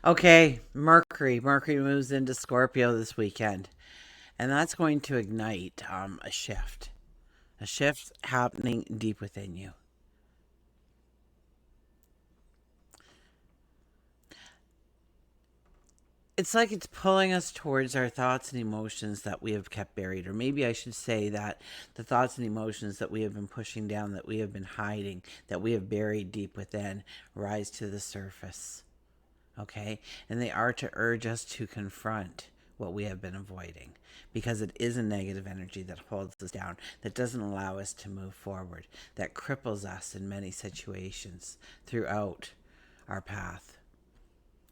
Okay, Mercury. Mercury moves into Scorpio this weekend, and that's going to ignite a shift happening deep within you. It's like it's pulling us towards our thoughts and emotions that we have kept buried, or maybe I should say that the thoughts and emotions that we have been pushing down, that we have been hiding, that we have buried deep within, rise to the surface. Okay? And they are to urge us to confront what we have been avoiding because it is a negative energy that holds us down, that doesn't allow us to move forward, that cripples us in many situations throughout our path.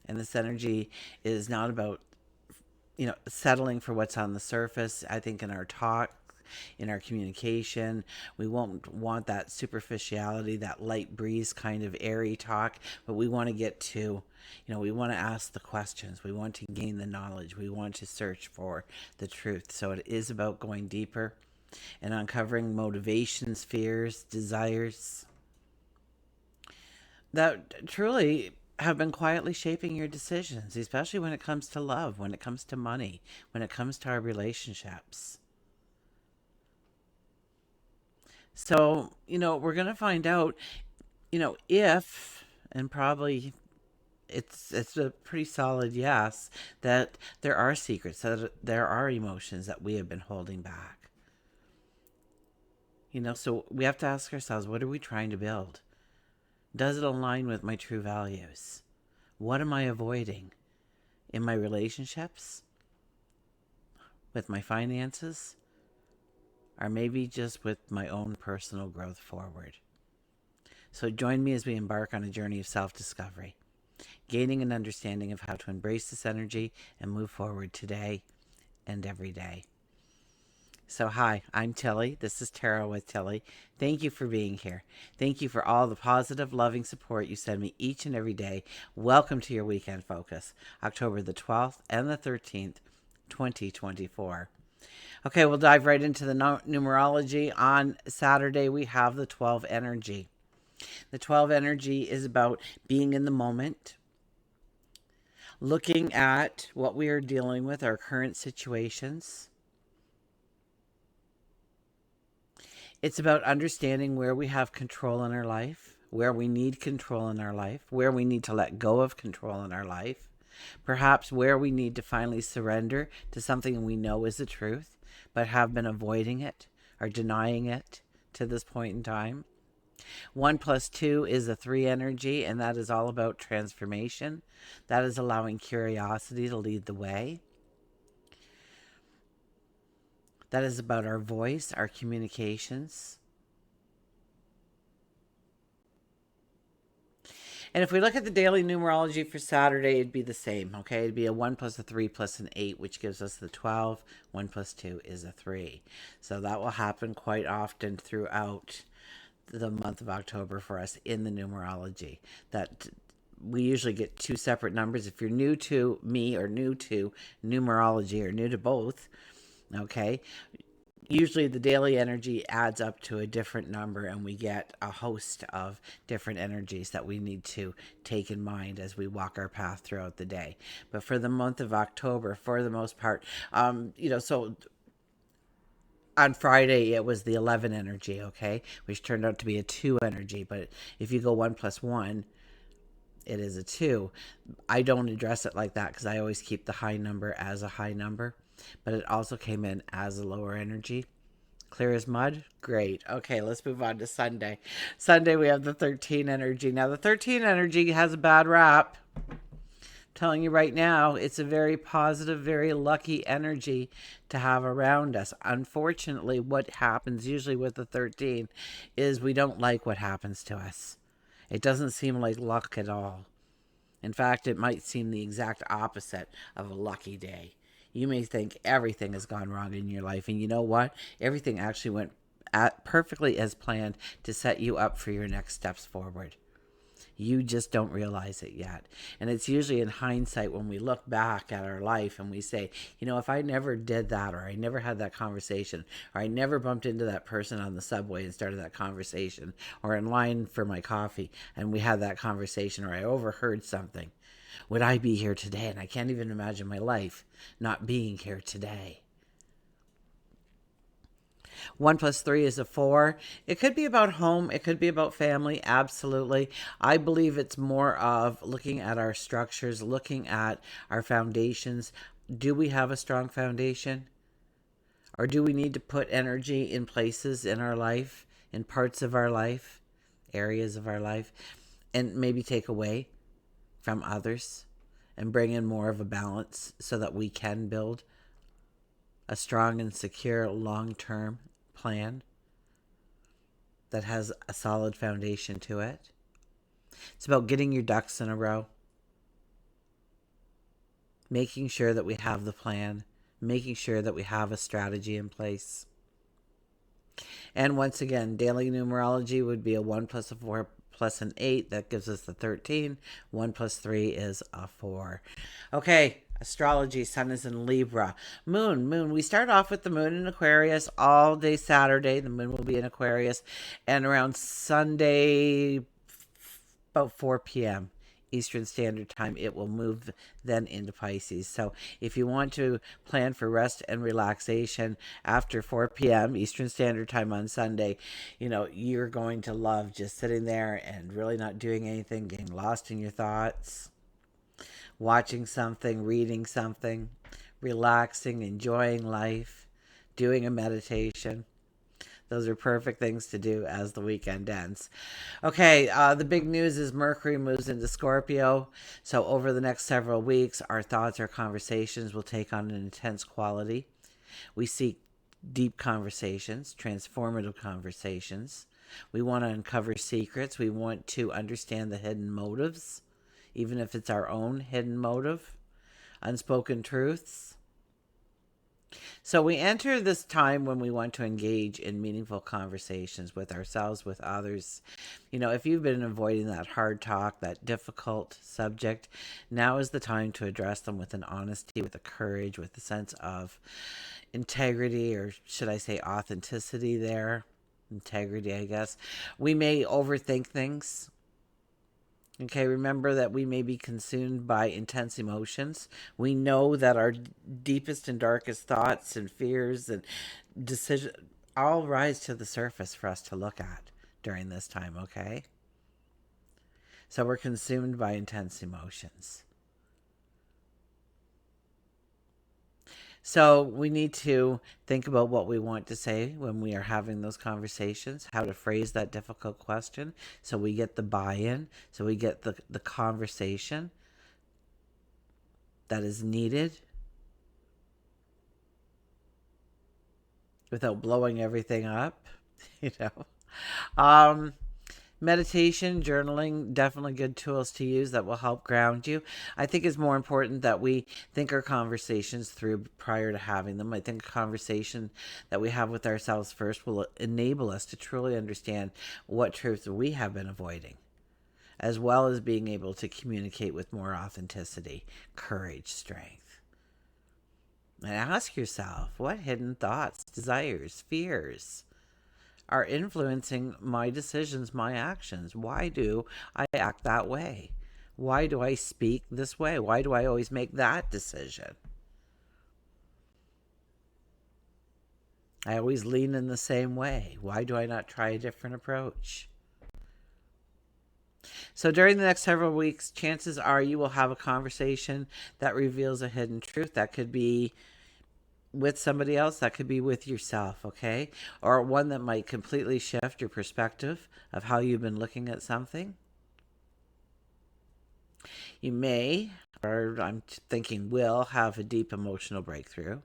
And this energy is not about, settling for what's on the surface. I think in our talk, in our communication, we won't want that superficiality, that light breeze kind of airy talk, but we want to get to, we want to ask the questions. We want to gain the knowledge. We want to search for the truth. So it is about going deeper and uncovering motivations, fears, desires that truly have been quietly shaping your decisions, especially when it comes to love, when it comes to money, when it comes to our relationships. So, we're going to find out, if, and probably it's a pretty solid yes, that there are secrets, that there are emotions that we have been holding back. So we have to ask ourselves, what are we trying to build? Does it align with my true values? What am I avoiding in my relationships, with my finances, or maybe just with my own personal growth forward? So join me as we embark on a journey of self discovery, gaining an understanding of how to embrace this energy and move forward today and every day. So, hi, I'm Tilly. This is Tarot with Tilly. Thank you for being here. Thank you for all the positive, loving support you send me each and every day. Welcome to your weekend focus, October the 12th and the 13th, 2024. Okay, we'll dive right into the numerology. On Saturday, we have the 12 energy. The 12 energy is about being in the moment, looking at what we are dealing with, our current situations. It's about understanding where we have control in our life, where we need control in our life, where we need to let go of control in our life, perhaps where we need to finally surrender to something we know is the truth, but have been avoiding it or denying it to this point in time. One plus two is a three energy, and that is all about transformation. That is allowing curiosity to lead the way. That is about our voice, our communications. And if we look at the daily numerology for Saturday, it'd be the same, okay? It'd be a 1 plus a 3 plus an 8, which gives us the 12. 1 plus 2 is a 3. So that will happen quite often throughout the month of October for us in the numerology. That we usually get two separate numbers. If you're new to me or new to numerology or new to both, okay, usually the daily energy adds up to a different number and we get a host of different energies that we need to take in mind as we walk our path throughout the day. But for the month of October, for the most part, so on Friday it was the 11 energy, okay, which turned out to be a 2 energy. But if you go 1 plus 1, it is a 2. I don't address it like that because I always keep the high number as a high number, but it also came in as a lower energy. Clear as mud? Great. Okay, let's move on to Sunday. Sunday, we have the 13 energy. Now, the 13 energy has a bad rap. I'm telling you right now, it's a very positive, very lucky energy to have around us. Unfortunately, what happens usually with the 13 is we don't like what happens to us. It doesn't seem like luck at all. In fact, it might seem the exact opposite of a lucky day. You may think everything has gone wrong in your life, and you know what? Everything actually went perfectly as planned to set you up for your next steps forward. You just don't realize it yet. And it's usually in hindsight when we look back at our life and we say, if I never did that, or I never had that conversation, or I never bumped into that person on the subway and started that conversation, or in line for my coffee and we had that conversation, or I overheard something, would I be here today? And I can't even imagine my life not being here today. 1 plus 3 is a 4. It could be about home. It could be about family. Absolutely. I believe it's more of looking at our structures, looking at our foundations. Do we have a strong foundation? Or do we need to put energy in places in our life, in parts of our life, areas of our life, and maybe take away from others and bring in more of a balance so that we can build a strong and secure long-term plan that has a solid foundation to it? It's about getting your ducks in a row, making sure that we have the plan, making sure that we have a strategy in place. And once again, daily numerology would be a 1 plus a 4 plus an 8. That gives us the 13. 1 plus 3 is a 4. Okay, astrology. Sun is in Libra. Moon. We start off with the moon in Aquarius all day Saturday. The moon will be in Aquarius. And around Sunday, about 4 p.m. Eastern Standard Time, it will move then into Pisces. So if you want to plan for rest and relaxation after 4 p.m. Eastern Standard Time on Sunday, you're going to love just sitting there and really not doing anything, getting lost in your thoughts, watching something, reading something, relaxing, enjoying life, doing a meditation. Those are perfect things to do as the weekend ends. Okay, the big news is Mercury moves into Scorpio. So over the next several weeks, our thoughts, our conversations will take on an intense quality. We seek deep conversations, transformative conversations. We want to uncover secrets. We want to understand the hidden motives, even if it's our own hidden motive, unspoken truths. So we enter this time when we want to engage in meaningful conversations with ourselves, with others. If you've been avoiding that hard talk, that difficult subject, now is the time to address them with an honesty, with a courage, with a sense of integrity, or should I say authenticity there? Integrity, I guess. We may overthink things. Okay, remember that we may be consumed by intense emotions. We know that our deepest and darkest thoughts and fears and decisions all rise to the surface for us to look at during this time, okay? So we're consumed by intense emotions. So we need to think about what we want to say when we are having those conversations, how to phrase that difficult question so we get the buy-in, so we get the conversation that is needed without blowing everything up, you know. Meditation, journaling, definitely good tools to use that will help ground you. I think it's more important that we think our conversations through prior to having them. I think a conversation that we have with ourselves first will enable us to truly understand what truths we have been avoiding, as well as being able to communicate with more authenticity, courage, strength. And ask yourself, what hidden thoughts, desires, fears are influencing my decisions, my actions? Why do I act that way? Why do I speak this way? Why do I always make that decision? I always lean in the same way. Why do I not try a different approach? So during the next several weeks, chances are you will have a conversation that reveals a hidden truth. That could be with somebody else, that could be with yourself, okay? Or one that might completely shift your perspective of how you've been looking at something. You may, or I'm thinking will, have a deep emotional breakthrough,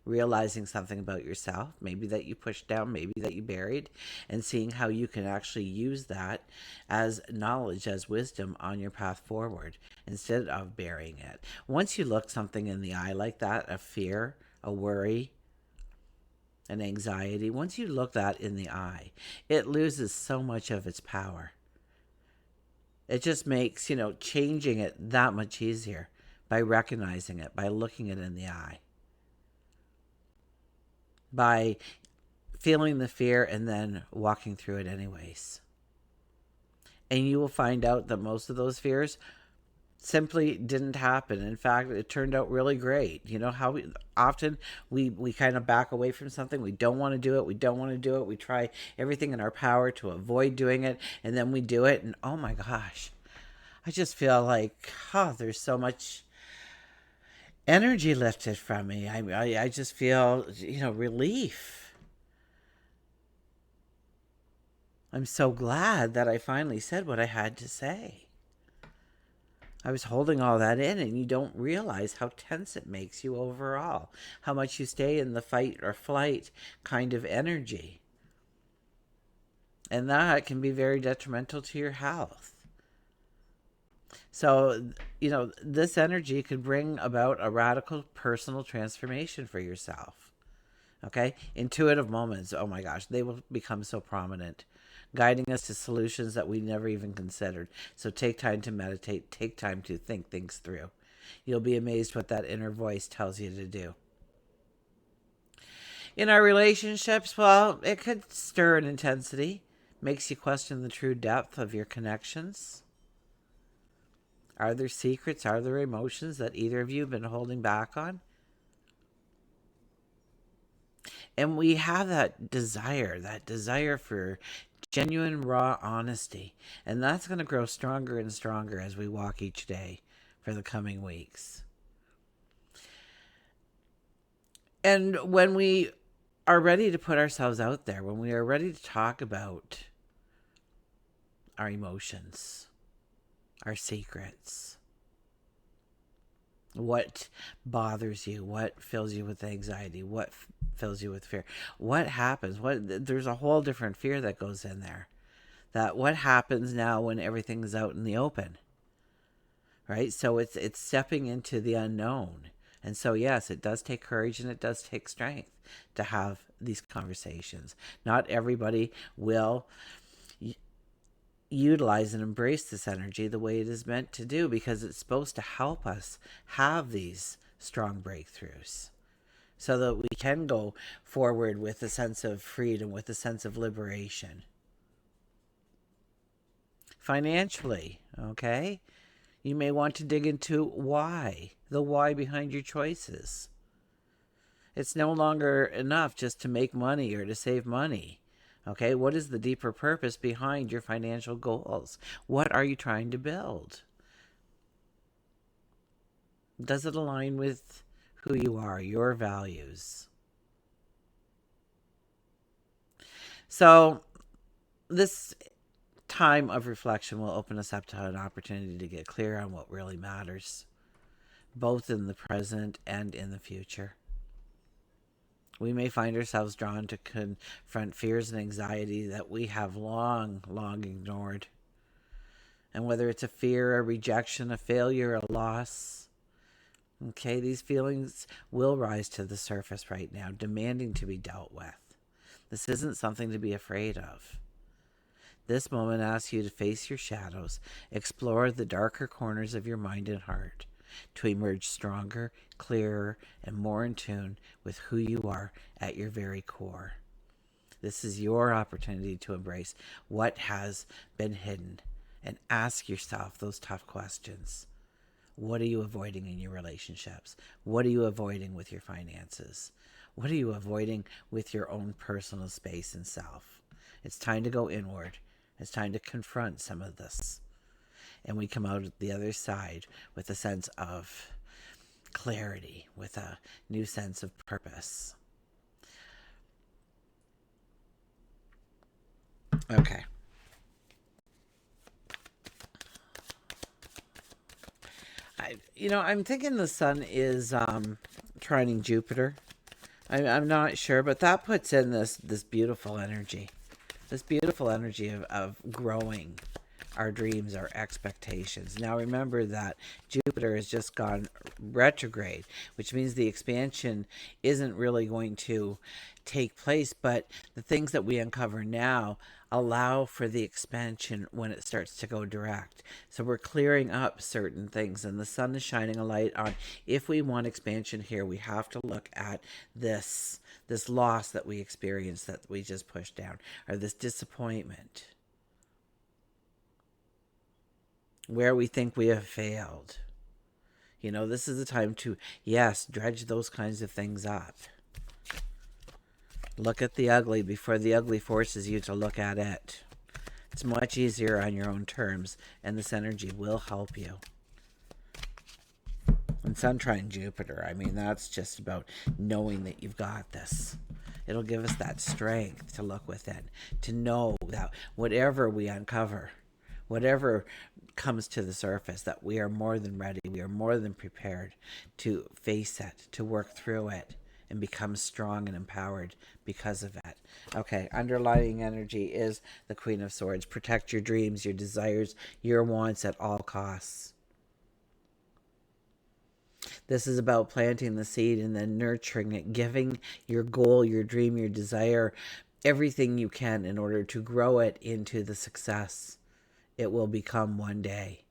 realizing something about yourself, maybe that you pushed down, maybe that you buried, and seeing how you can actually use that as knowledge, as wisdom on your path forward instead of burying it. Once you look something in the eye like that, a fear, a worry, an anxiety, once you look that in the eye, it loses so much of its power. It just makes, changing it that much easier by recognizing it, by looking it in the eye, by feeling the fear and then walking through it anyways. And you will find out that most of those fears simply didn't happen. In fact, it turned out really great. You know how often we kind of back away from something. We don't want to do it. We don't want to do it. We try everything in our power to avoid doing it. And then we do it. And oh my gosh, I just feel like, there's so much energy lifted from me. I just feel, relief. I'm so glad that I finally said what I had to say. I was holding all that in, and you don't realize how tense it makes you overall, how much you stay in the fight or flight kind of energy. And that can be very detrimental to your health. So, this energy could bring about a radical personal transformation for yourself. Okay? Intuitive moments, oh my gosh, they will become so prominent, guiding us to solutions that we never even considered. So take time to meditate, take time to think things through. You'll be amazed what that inner voice tells you to do. In our relationships, well, it could stir an intensity, makes you question the true depth of your connections. Are there secrets? Are there emotions that either of you have been holding back on? And we have that desire for genuine, raw honesty. And that's going to grow stronger and stronger as we walk each day for the coming weeks. And when we are ready to put ourselves out there, when we are ready to talk about our emotions, our secrets, what bothers you, what fills you with anxiety, what fills you with fear, what happens, there's a whole different fear that goes in there. That what happens now when everything's out in the open, right? So it's stepping into the unknown. And so yes, it does take courage and it does take strength to have these conversations. Not everybody will utilize and embrace this energy the way it is meant to do, because it's supposed to help us have these strong breakthroughs so that we can go forward with a sense of freedom, with a sense of liberation. Financially, okay? You may want to dig into the why behind your choices. It's no longer enough just to make money or to save money. Okay, what is the deeper purpose behind your financial goals? What are you trying to build? Does it align with who you are, your values? So this time of reflection will open us up to an opportunity to get clear on what really matters, both in the present and in the future. We may find ourselves drawn to confront fears and anxiety that we have long, long ignored. And whether it's a fear, a rejection, a failure, a loss, okay, these feelings will rise to the surface right now, demanding to be dealt with. This isn't something to be afraid of. This moment asks you to face your shadows, explore the darker corners of your mind and heart, to emerge stronger, clearer, and more in tune with who you are at your very core. This is your opportunity to embrace what has been hidden and ask yourself those tough questions. What are you avoiding in your relationships? What are you avoiding with your finances? What are you avoiding with your own personal space and self? It's time to go inward. It's time to confront some of this. And we come out the other side with a sense of clarity, with a new sense of purpose. Okay. I'm thinking the sun is trining Jupiter. I'm not sure, but that puts in this beautiful energy. This beautiful energy of growing, our dreams, our expectations. Now remember that Jupiter has just gone retrograde, which means the expansion isn't really going to take place, but the things that we uncover now allow for the expansion when it starts to go direct. So we're clearing up certain things, and the sun is shining a light on. If we want expansion here, we have to look at this loss that we experienced, that we just pushed down, or this disappointment, where we think we have failed. You know, this is the time to, yes, dredge those kinds of things up. Look at the ugly before the ugly forces you to look at it. It's much easier on your own terms, and this energy will help you. And Sun trine Jupiter, I mean, that's just about knowing that you've got this. It'll give us that strength to look within, to know that whatever we uncover, whatever comes to the surface, that we are more than ready, we are more than prepared to face it, to work through it, and become strong and empowered because of it. Okay, underlying energy is the Queen of Swords. Protect your dreams, your desires, your wants at all costs. This is about planting the seed and then nurturing it, giving your goal, your dream, your desire, everything you can in order to grow it into the success it will become one day.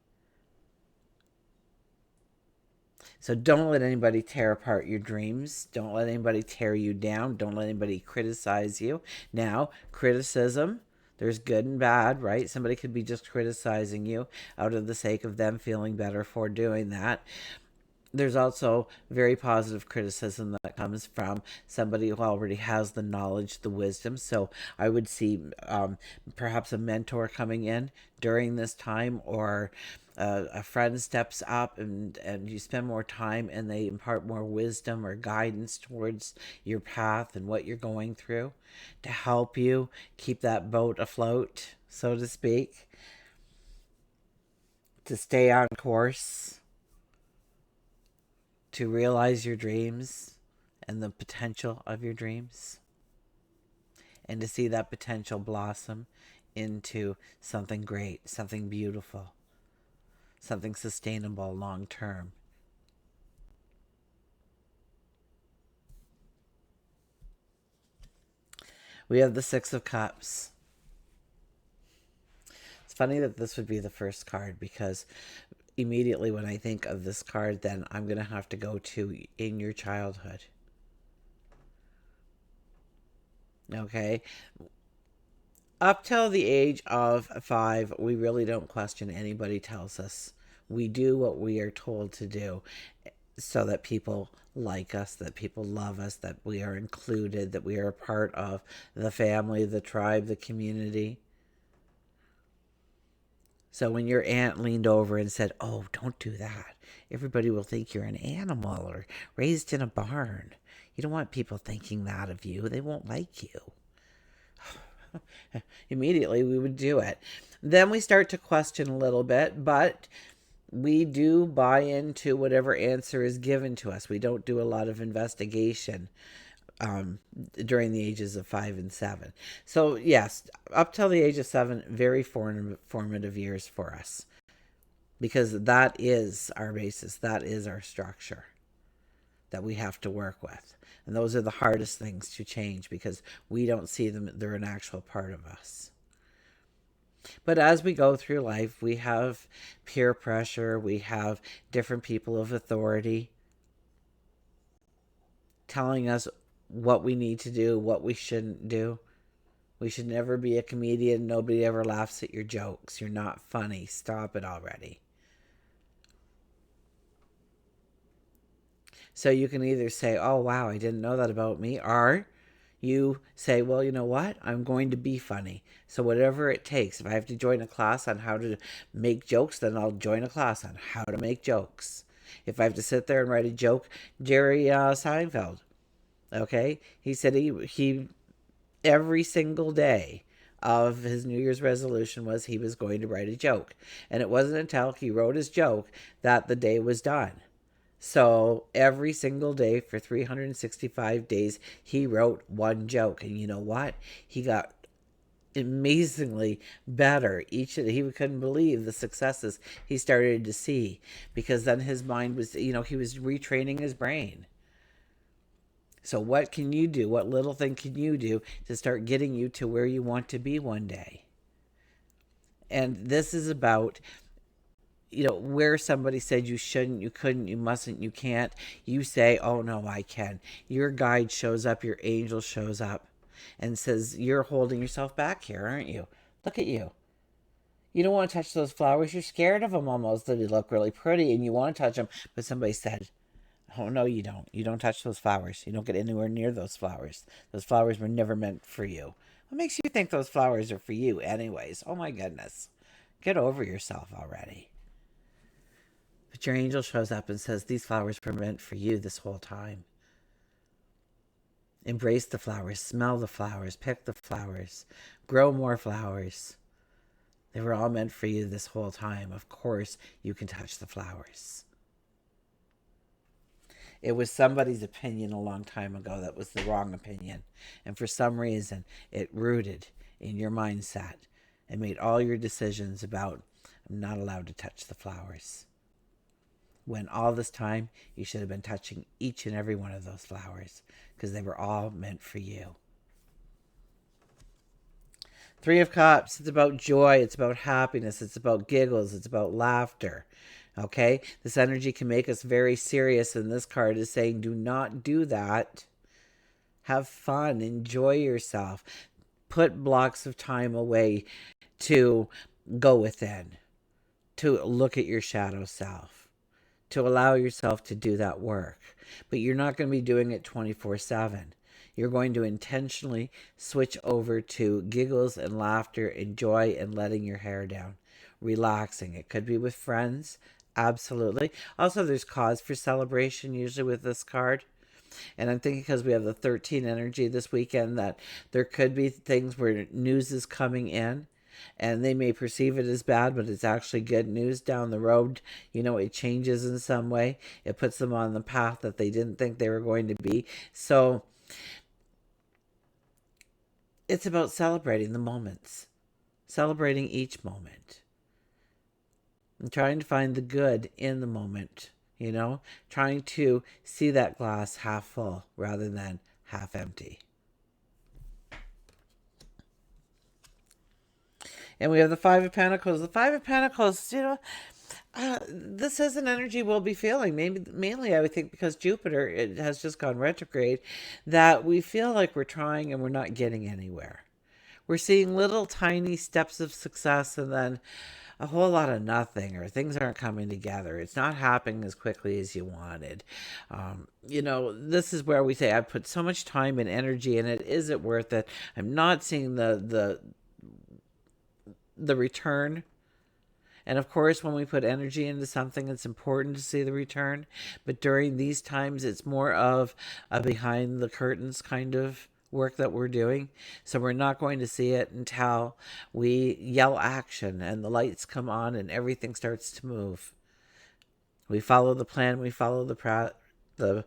So don't let anybody tear apart your dreams. Don't let anybody tear you down. Don't let anybody criticize you. Now, criticism, there's good and bad, right? Somebody could be just criticizing you out of the sake of them feeling better for doing that. There's also very positive criticism that comes from somebody who already has the knowledge, the wisdom. So I would see perhaps a mentor coming in during this time, or a friend steps up and you spend more time and they impart more wisdom or guidance towards your path and what you're going through to help you keep that boat afloat, so to speak, to stay on course, to realize your dreams and the potential of your dreams, and to see that potential blossom into something great, something beautiful, something sustainable long term. We have the Six of Cups. It's funny that this would be the first card, because immediately when I think of this card, then I'm going to have to go to in your childhood. Okay? Up till the age of 5, we really don't question anybody tells us. We do what we are told to do so that people like us, that people love us, that we are included, that we are a part of the family, the tribe, the community. So when your aunt leaned over and said, "Oh, don't do that. Everybody will think you're an animal or raised in a barn." You don't want people thinking that of you. They won't like you. Immediately we would do it. Then we start to question a little bit, but we do buy into whatever answer is given to us. We don't do a lot of investigation during the ages of 5 and 7. So yes, up till the age of 7, very formative years for us, because that is our basis, that is our structure that we have to work with. And those are the hardest things to change because we don't see them, they're an actual part of us. But as we go through life, we have peer pressure, we have different people of authority telling us what we need to do, what we shouldn't do. We should never be a comedian. Nobody ever laughs at your jokes. You're not funny. Stop it already. So you can either say, "Oh, wow, I didn't know that about me," or you say, "Well, you know what? I'm going to be funny. So whatever it takes, if I have to join a class on how to make jokes, then I'll join a class on how to make jokes. If I have to sit there and write a joke, Jerry Seinfeld, okay, he said he every single day of his New Year's resolution was he was going to write a joke. And it wasn't until he wrote his joke that the day was done. So every single day for 365 days, he wrote one joke. And you know what? He got amazingly better. He couldn't believe the successes he started to see, because then his mind was, he was retraining his brain. So what can you do? What little thing can you do to start getting you to where you want to be one day? And this is about, where somebody said you shouldn't, you couldn't, you mustn't, you can't. You say, oh no, I can. Your guide shows up, your angel shows up and says, you're holding yourself back here, aren't you? Look at you. You don't want to touch those flowers. You're scared of them almost. They look really pretty and you want to touch them. But somebody said, oh, no, you don't. You don't touch those flowers. You don't get anywhere near those flowers. Those flowers were never meant for you. What makes you think those flowers are for you, anyways? Oh, my goodness. Get over yourself already. But your angel shows up and says, these flowers were meant for you this whole time. Embrace the flowers, smell the flowers, pick the flowers, grow more flowers. They were all meant for you this whole time. Of course, you can touch the flowers. It was somebody's opinion a long time ago that was the wrong opinion. And for some reason, it rooted in your mindset and made all your decisions about, I'm not allowed to touch the flowers. When all this time, you should have been touching each and every one of those flowers, because they were all meant for you. Three of Cups, it's about joy, it's about happiness, it's about giggles, it's about laughter. Okay? This energy can make us very serious, and this card is saying, do not do that. Have fun, enjoy yourself. Put blocks of time away to go within, to look at your shadow self, to allow yourself to do that work. But you're not going to be doing it 24/7. You're going to intentionally switch over to giggles and laughter and joy and letting your hair down, relaxing. It could be with friends, absolutely. Also, there's cause for celebration usually with this card. And I'm thinking, because we have the 13 energy this weekend, that there could be things where news is coming in and they may perceive it as bad, but it's actually good news down the road. It changes in some way. It puts them on the path that they didn't think they were going to be. So it's about celebrating the moments, celebrating each moment, and trying to find the good in the moment, trying to see that glass half full rather than half empty. And we have the Five of Pentacles. The Five of Pentacles, this is an energy we'll be feeling. Maybe mainly, I would think, because Jupiter, it has just gone retrograde, that we feel like we're trying and we're not getting anywhere. We're seeing little tiny steps of success and then a whole lot of nothing, or things aren't coming together. It's not happening as quickly as you wanted. This is where we say, I've put so much time and energy in it. Is it worth it? I'm not seeing the return. And of course, when we put energy into something, it's important to see the return. But during these times, it's more of a behind the curtains kind of work that we're doing. So we're not going to see it until we yell action and the lights come on and everything starts to move. We follow the plan, we follow the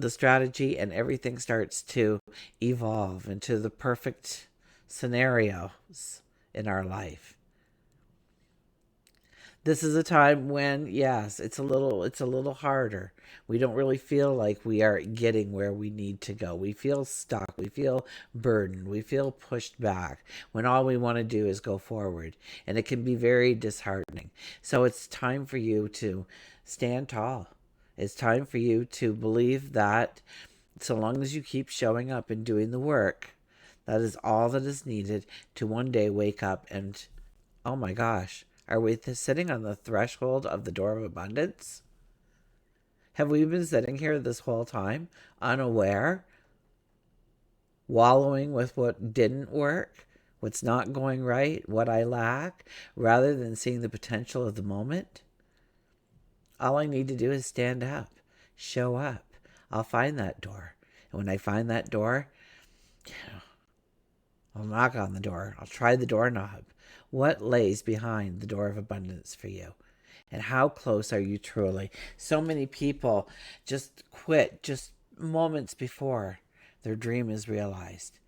strategy, and everything starts to evolve into the perfect scenarios in our life. This is a time when, yes, it's a little harder. We don't really feel like we are getting where we need to go. We feel stuck. We feel burdened. We feel pushed back when all we want to do is go forward. And it can be very disheartening. So it's time for you to stand tall. It's time for you to believe that so long as you keep showing up and doing the work, that is all that is needed to one day wake up and, oh my gosh, are we sitting on the threshold of the door of abundance? Have we been sitting here this whole time, unaware, wallowing with what didn't work, what's not going right, what I lack, rather than seeing the potential of the moment? All I need to do is stand up, show up. I'll find that door. And when I find that door, I'll knock on the door. I'll try the doorknob. What lays behind the door of abundance for you? And how close are you truly? So many people just quit just moments before their dream is realized.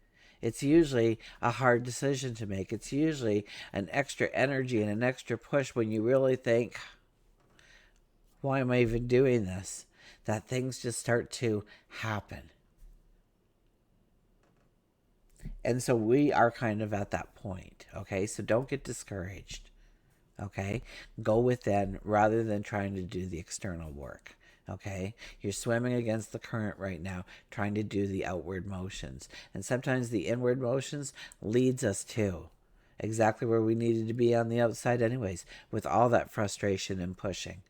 It's usually a hard decision to make. It's usually an extra energy and an extra push when you really think, why am I even doing this? That things just start to happen. And so we are kind of at that point, okay? So don't get discouraged, okay? Go within rather than trying to do the external work, okay? You're swimming against the current right now, trying to do the outward motions. And sometimes the inward motions leads us to exactly where we needed to be on the outside anyways, with all that frustration and pushing.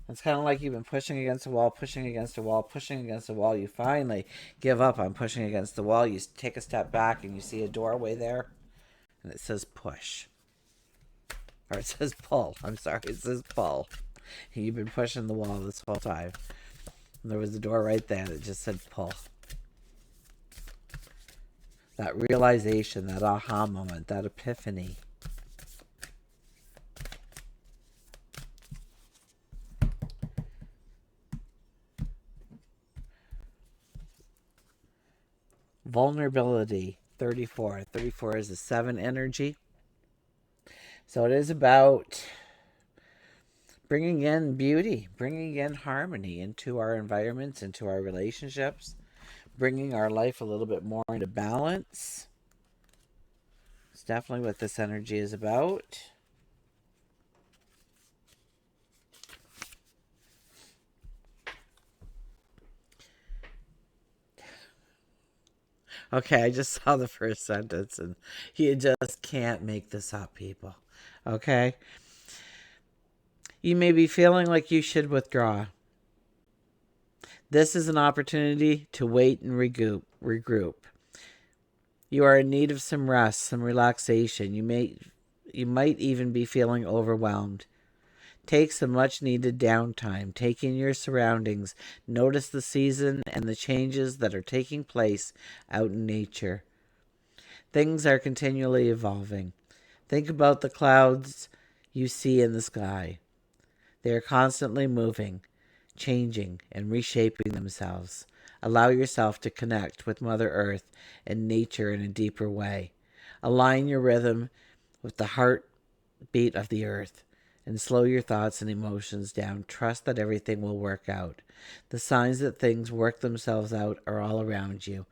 It's kind of like you've been pushing against a wall, pushing against a wall, pushing against a wall. You finally give up on pushing against the wall. You take a step back and you see a doorway there, and it says push. Or it says pull. I'm sorry, it says pull. You've been pushing the wall this whole time. And there was a door right there that just said pull. That realization, that aha moment, that epiphany. Vulnerability, 34. 34 is a 7 energy. So it is about bringing in beauty, bringing in harmony into our environments, into our relationships, bringing our life a little bit more into balance. It's definitely what this energy is about. Okay, I just saw the first sentence and you just can't make this up, people. Okay? You may be feeling like you should withdraw. This is an opportunity to wait and regroup. You are in need of some rest, some relaxation. You might even be feeling overwhelmed. Take some much needed downtime. Take in your surroundings. Notice the season and the changes that are taking place out in nature. Things are continually evolving. Think about the clouds you see in the sky. They are constantly moving, changing, and reshaping themselves. Allow yourself to connect with Mother Earth and nature in a deeper way. Align your rhythm with the heartbeat of the earth and slow your thoughts and emotions down. Trust that everything will work out. The signs that things work themselves out are all around you.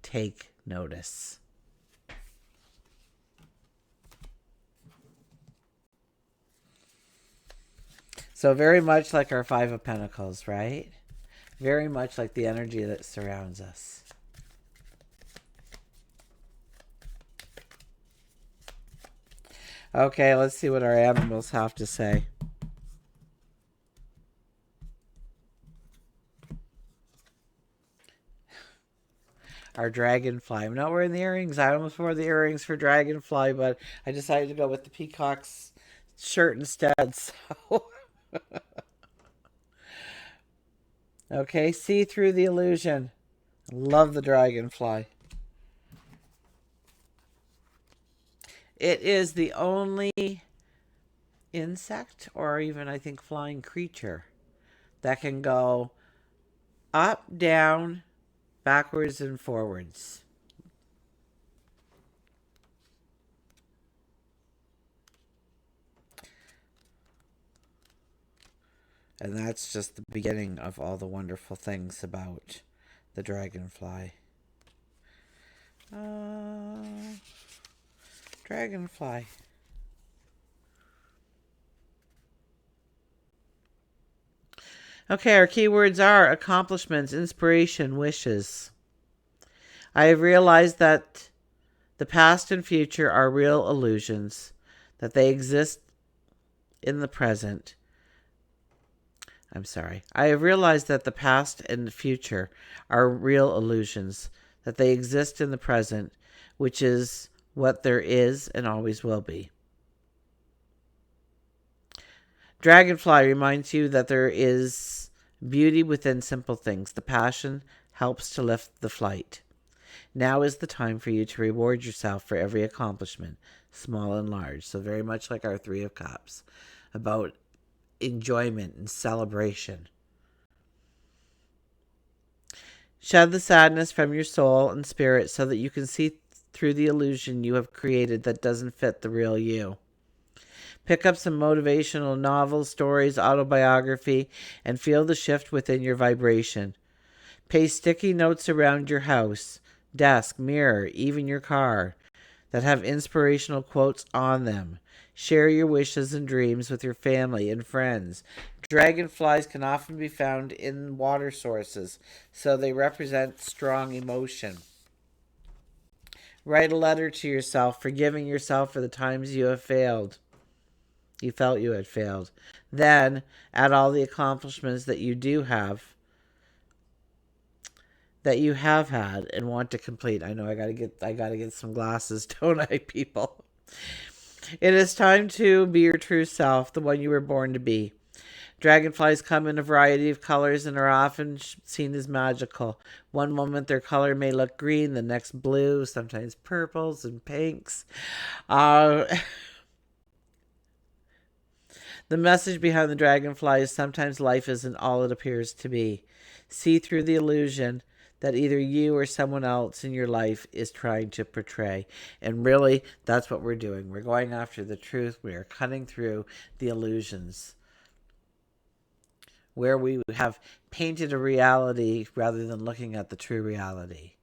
Take notice. So very much like our Five of Pentacles, right? Very much like the energy that surrounds us. Okay, let's see what our animals have to say. Our dragonfly. I'm not wearing the earrings. I almost wore the earrings for dragonfly, but I decided to go with the peacock's shirt instead. So, okay, see through the illusion. Love the dragonfly. It is the only insect, or even I think flying creature, that can go up, down, backwards, and forwards. And that's just the beginning of all the wonderful things about the dragonfly. Dragonfly. Okay, our keywords are accomplishments, inspiration, wishes. I have realized that the past and future are real illusions, that they exist in the present. I have realized that the past and the future are real illusions, that they exist in the present, which is what there is and always will be. Dragonfly reminds you that there is beauty within simple things. The passion helps to lift the flight. Now is the time for you to reward yourself for every accomplishment, small and large. So very much like our Three of Cups, about enjoyment and celebration. Shed the sadness from your soul and spirit so that you can see through the illusion you have created that doesn't fit the real you. Pick up some motivational novels, stories, autobiography, and feel the shift within your vibration. Paste sticky notes around your house, desk, mirror, even your car that have inspirational quotes on them. Share your wishes and dreams with your family and friends. Dragonflies can often be found in water sources, so they represent strong emotion. Write a letter to yourself, forgiving yourself for the times you have failed. You felt you had failed. Then add all the accomplishments that you have had and want to complete. I know I gotta get some glasses, don't I, people? It is time to be your true self, the one you were born to be. Dragonflies come in a variety of colors and are often seen as magical. One moment their color may look green, the next blue, sometimes purples and pinks. Uh, the message behind the dragonfly is sometimes life isn't all it appears to be. See through the illusion that either you or someone else in your life is trying to portray. And really, that's what we're doing. We're going after the truth. We are cutting through the illusions where we have painted a reality rather than looking at the true reality.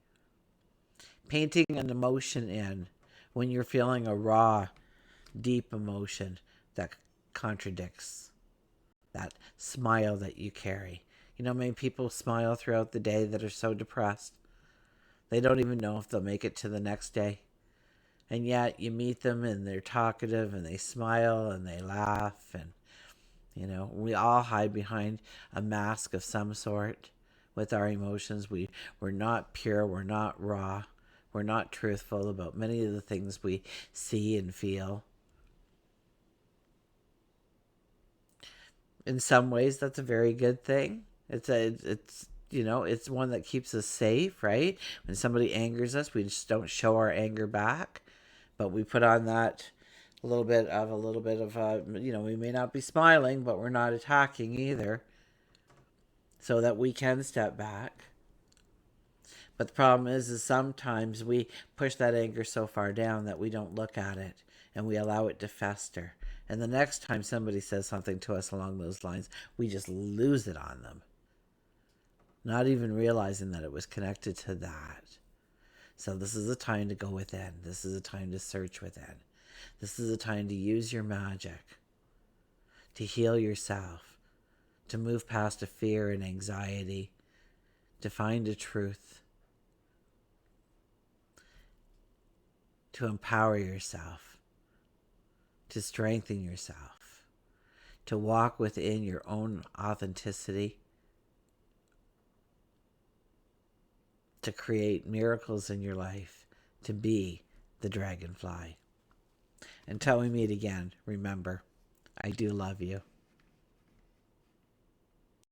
Painting an emotion in when you're feeling a raw, deep emotion that contradicts that smile that you carry. You know, many people smile throughout the day that are so depressed. They don't even know if they'll make it to the next day. And yet you meet them and they're talkative and they smile and they laugh. And, we all hide behind a mask of some sort with our emotions. We're not pure. We're not raw. We're not truthful about many of the things we see and feel. In some ways, that's a very good thing. It's one that keeps us safe, right? When somebody angers us, we just don't show our anger back, but we put on that we may not be smiling, but we're not attacking either, so that we can step back. But the problem is sometimes we push that anger so far down that we don't look at it and we allow it to fester. And the next time somebody says something to us along those lines, we just lose it on them, not even realizing that it was connected to that. So this is a time to go within. This is a time to search within. This is a time to use your magic, to heal yourself, to move past a fear and anxiety, to find a truth, to empower yourself, to strengthen yourself, to walk within your own authenticity, to create miracles in your life, to be the dragonfly. Until we meet again, remember, I do love you.